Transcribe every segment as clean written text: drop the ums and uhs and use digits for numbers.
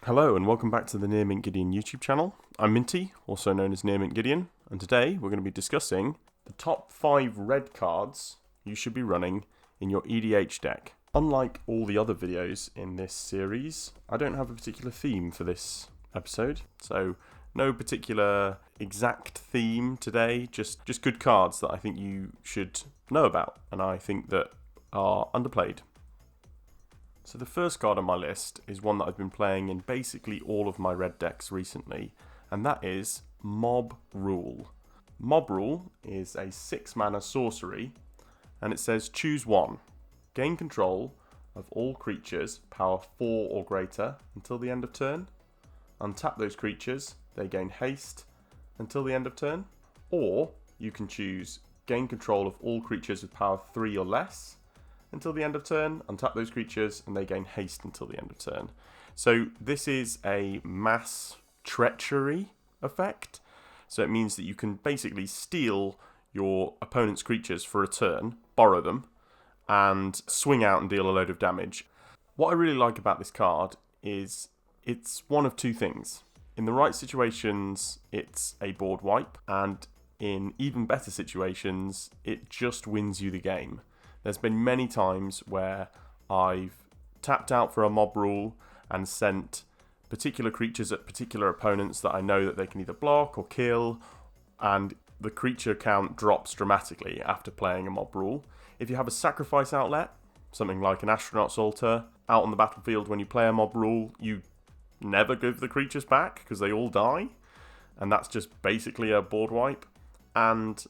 Hello and welcome back to the Near Mint Gideon YouTube channel. I'm Minty, also known as Near Mint Gideon, and today we're going to be discussing the top 5 red cards you should be running in your EDH deck. Unlike all the other videos in this series, I don't have a particular theme for this episode, so no particular exact theme today, just good cards that I think you should know about and I think that are underplayed. So the first card on my list is one that I've been playing in basically all of my red decks recently, and that is Mob Rule. Mob Rule is a 6 mana sorcery, and it says choose one. Gain control of all creatures, power 4 or greater, until the end of turn. Untap those creatures, they gain haste until the end of turn. Or you can choose gain control of all creatures with power 3 or less, until the end of turn, untap those creatures, and they gain haste until the end of turn. So this is a mass treachery effect. So it means that you can basically steal your opponent's creatures for a turn, borrow them, and swing out and deal a load of damage. What I really like about this card is it's one of two things. In the right situations, it's a board wipe, and in even better situations, it just wins you the game. There's been many times where I've tapped out for a mob rule and sent particular creatures at particular opponents that I know that they can either block or kill, and the creature count drops dramatically after playing a mob rule. If you have a sacrifice outlet, something like an astronaut's altar, out on the battlefield when you play a mob rule, you never give the creatures back because they all die, and that's just basically a board wipe. And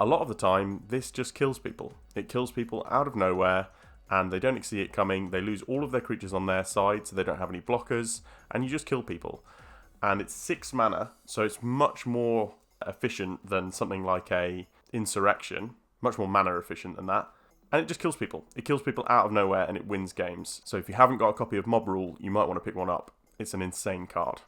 a lot of the time, this just kills people. It kills people out of nowhere, and they don't see it coming. They lose all of their creatures on their side, so they don't have any blockers, and you just kill people. And it's 6 mana, so it's much more efficient than something like a Insurrection. Much more mana efficient than that. And it just kills people. It kills people out of nowhere, and it wins games. So if you haven't got a copy of Mob Rule, you might want to pick one up. It's an insane card.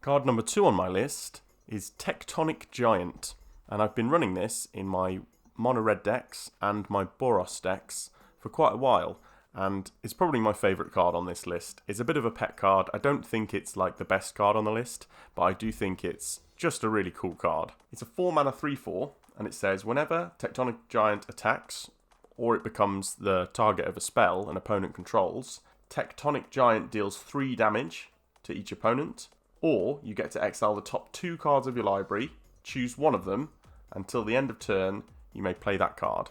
Card number 2 on my list is Tectonic Giant. And I've been running this in my mono red decks and my Boros decks for quite a while, and it's probably my favourite card on this list. It's a bit of a pet card. I don't think it's like the best card on the list, but I do think it's just a really cool card. It's a 4 mana 3/4, and it says whenever Tectonic Giant attacks, or it becomes the target of a spell an opponent controls, Tectonic Giant deals 3 damage to each opponent, or you get to exile the top 2 cards of your library, choose one of them, until the end of turn, you may play that card.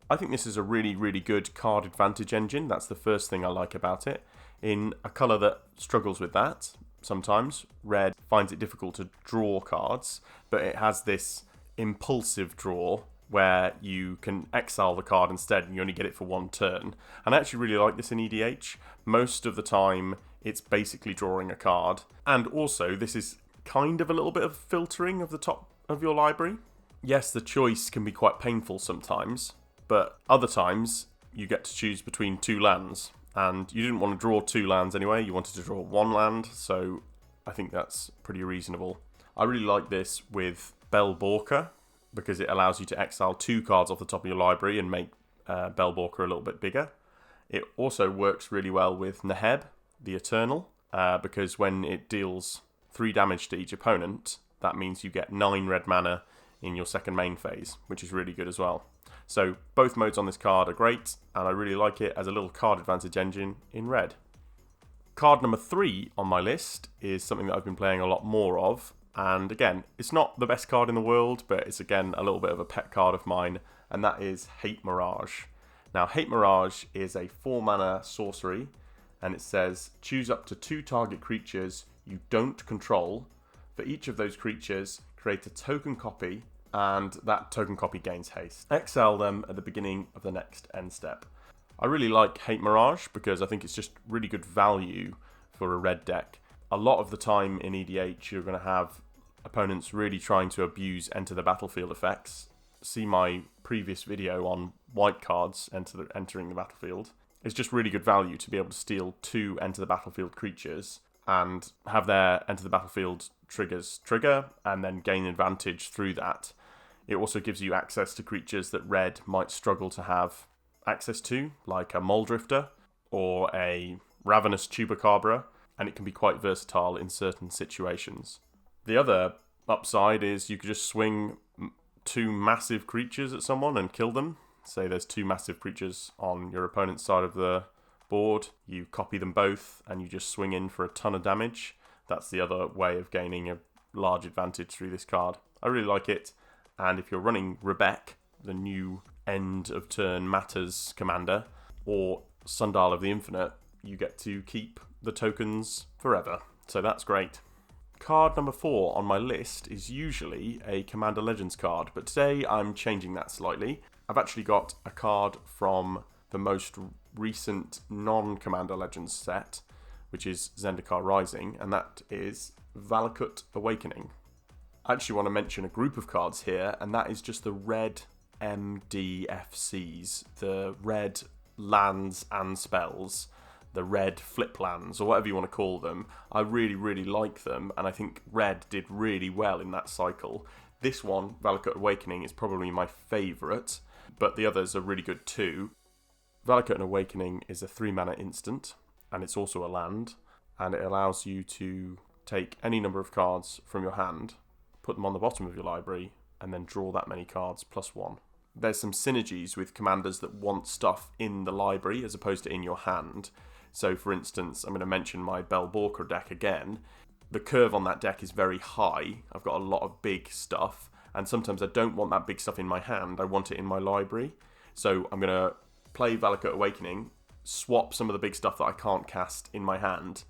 I think this is a really, really good card advantage engine. That's the first thing I like about it. In a colour that struggles with that, sometimes, red finds it difficult to draw cards, but it has this impulsive draw where you can exile the card instead and you only get it for 1 turn. And I actually really like this in EDH. Most of the time, it's basically drawing a card. And also, this is kind of a little bit of filtering of the top of your library. Yes, the choice can be quite painful sometimes, but other times you get to choose between 2 lands, and you didn't want to draw 2 lands anyway, you wanted to draw 1 land, so I think that's pretty reasonable. I really like this with Velika, because it allows you to exile 2 cards off the top of your library and make Velika a little bit bigger. It also works really well with Neheb, the Eternal, because when it deals 3 damage to each opponent, that means you get 9 red mana in your second main phase, which is really good as well. So both modes on this card are great, and I really like it as a little card advantage engine in red. Card number 3 on my list is something that I've been playing a lot more of, and again, it's not the best card in the world, but it's again a little bit of a pet card of mine, and that is Hate Mirage. Now, Hate Mirage is a 4 mana sorcery, and it says choose up to 2 target creatures you don't control. For each of those creatures, create a token copy, and that token copy gains haste. Exile them at the beginning of the next end step. I really like Hate Mirage because I think it's just really good value for a red deck. A lot of the time in EDH, you're going to have opponents really trying to abuse enter the battlefield effects. See my previous video on white cards entering the battlefield. It's just really good value to be able to steal 2 enter the battlefield creatures and have their enter the battlefield triggers trigger and then gain advantage through that. It also gives you access to creatures that red might struggle to have access to, like a Moldrifter or a Ravenous Chupacabra. and it can be quite versatile in certain situations. The other upside is you could just swing two massive creatures at someone and kill them. Say there's two massive creatures on your opponent's side of the board, you copy them both and you just swing in for a ton of damage. That's the other way of gaining a large advantage through this card. I really like it, and if you're running Rebek, the new end of turn matters commander, or Sundial of the Infinite, you get to keep the tokens forever, so that's great. Card number 4 on my list is usually a Commander Legends card, but today I'm changing that slightly. I've actually got a card from the most recent non-Commander Legends set, which is Zendikar Rising, and that is Velika Awakening. I actually want to mention a group of cards here, and that is just the red MDFCs, the red lands and spells, the red flip lands, or whatever you want to call them. I really, really like them, and I think red did really well in that cycle. This one, Velika Awakening, is probably my favourite, but the others are really good too. Velika Awakening is a 3-mana instant, and it's also a land, and it allows you to take any number of cards from your hand, put them on the bottom of your library, and then draw that many cards +1. There's some synergies with commanders that want stuff in the library as opposed to in your hand. So for instance, I'm going to mention my Belborka deck again. The curve on that deck is very high. I've got a lot of big stuff, and sometimes I don't want that big stuff in my hand, I want it in my library. So I'm going to play Velika Awakening, swap some of the big stuff that I can't cast in my hand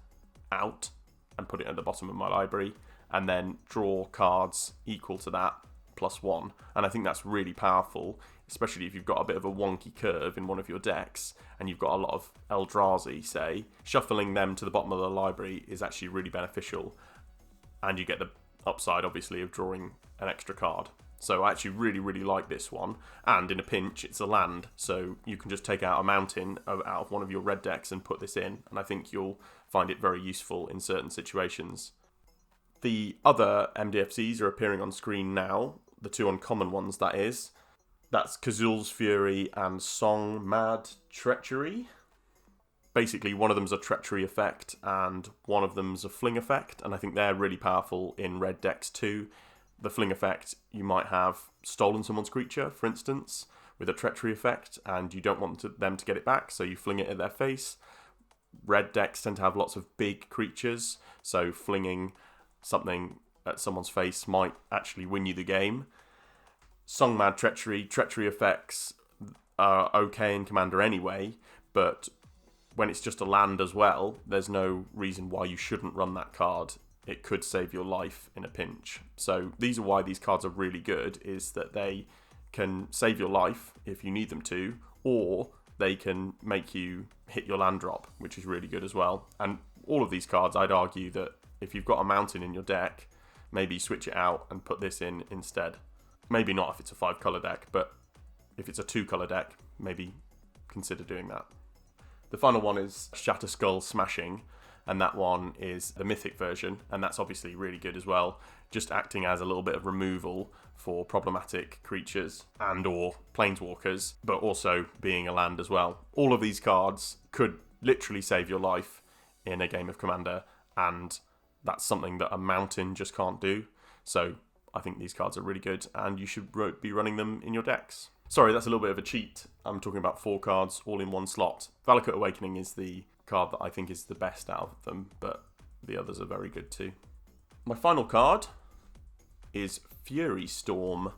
out, and put it at the bottom of my library, and then draw cards equal to that +1. And I think that's really powerful, especially if you've got a bit of a wonky curve in one of your decks and you've got a lot of Eldrazi, say. Shuffling them to the bottom of the library is actually really beneficial, and you get the upside obviously of drawing an extra card. So I actually really, really like this one, and in a pinch it's a land, so you can just take out a mountain out of one of your red decks and put this in, and I think you'll find it very useful in certain situations. The other MDFCs are appearing on screen now, the two uncommon ones that is. That's Kazul's Fury and Song Mad Treachery. Basically, one of them's a treachery effect and one of them's a fling effect, and I think they're really powerful in red decks too. The fling effect, you might have stolen someone's creature, for instance, with a treachery effect, and you don't want them to get it back, so you fling it at their face. Red decks tend to have lots of big creatures, so flinging something at someone's face might actually win you the game. Song Mad treachery effects are okay in Commander anyway, but when it's just a land as well, there's no reason why you shouldn't run that card. It could save your life in a pinch. So these are why these cards are really good, is that they can save your life if you need them to, or they can make you hit your land drop, which is really good as well. And all of these cards, I'd argue that if you've got a mountain in your deck, maybe switch it out and put this in instead. Maybe not if it's a 5-colour deck, but if it's a 2-colour deck, maybe consider doing that. The final one is Shatter Skull Smashing, and that one is the mythic version, and that's obviously really good as well, just acting as a little bit of removal for problematic creatures and or planeswalkers, but also being a land as well. All of these cards could literally save your life in a game of Commander, and that's something that a mountain just can't do. So I think these cards are really good, and you should be running them in your decks. Sorry, that's a little bit of a cheat. I'm talking about 4 cards all in one slot. Velika Awakening is the card that I think is the best out of them, but the others are very good too. My final card is Fury Storm,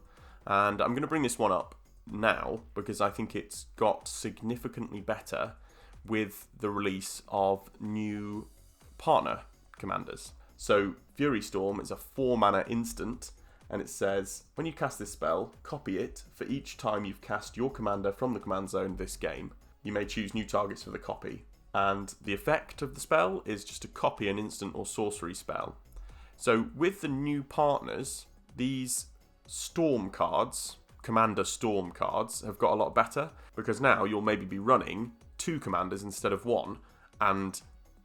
and I'm going to bring this one up now because I think it's got significantly better with the release of new partner commanders. So Fury Storm is a 4-mana instant, and it says, when you cast this spell, copy it for each time you've cast your commander from the command zone this game. You may choose new targets for the copy. And the effect of the spell is just to copy an instant or sorcery spell. So with the new partners, these Storm cards, Commander Storm cards, have got a lot better, because now you'll maybe be running 2 commanders instead of 1, and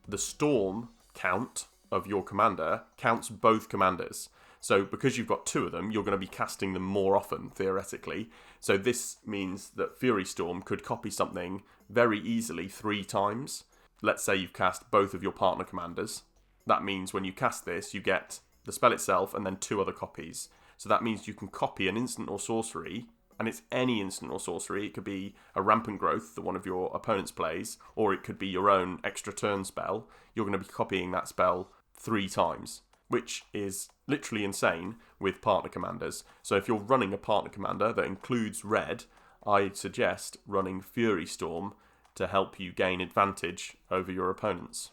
the Storm count of your commander counts both commanders. So because you've got 2 of them, you're going to be casting them more often, theoretically. So this means that Fury Storm could copy something very easily 3 times. let's say you've cast both of your partner commanders. That means when you cast this, you get the spell itself and then 2 other copies. So that means you can copy an instant or sorcery, and it's any instant or sorcery. It could be a Rampant Growth that one of your opponents plays, or it could be your own extra turn spell. You're going to be copying that spell 3 times, which is literally insane with partner commanders. So if you're running a partner commander that includes red, I suggest running Fury Storm to help you gain advantage over your opponents.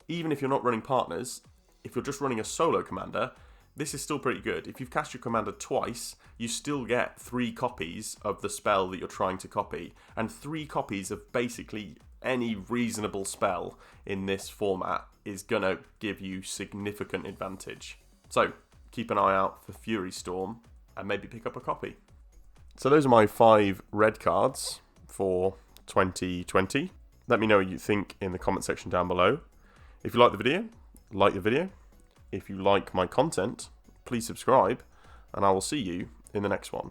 Even if you're not running partners, if you're just running a solo commander, this is still pretty good. If you've cast your commander twice, you still get 3 copies of the spell that you're trying to copy, and 3 copies of basically any reasonable spell in this format is going to give you significant advantage. So keep an eye out for Fury Storm and maybe pick up a copy. So those are my 5 red cards for 2020. Let me know what you think in the comment section down below. If you like the video, like the video. If you like my content, please subscribe, and I will see you in the next one.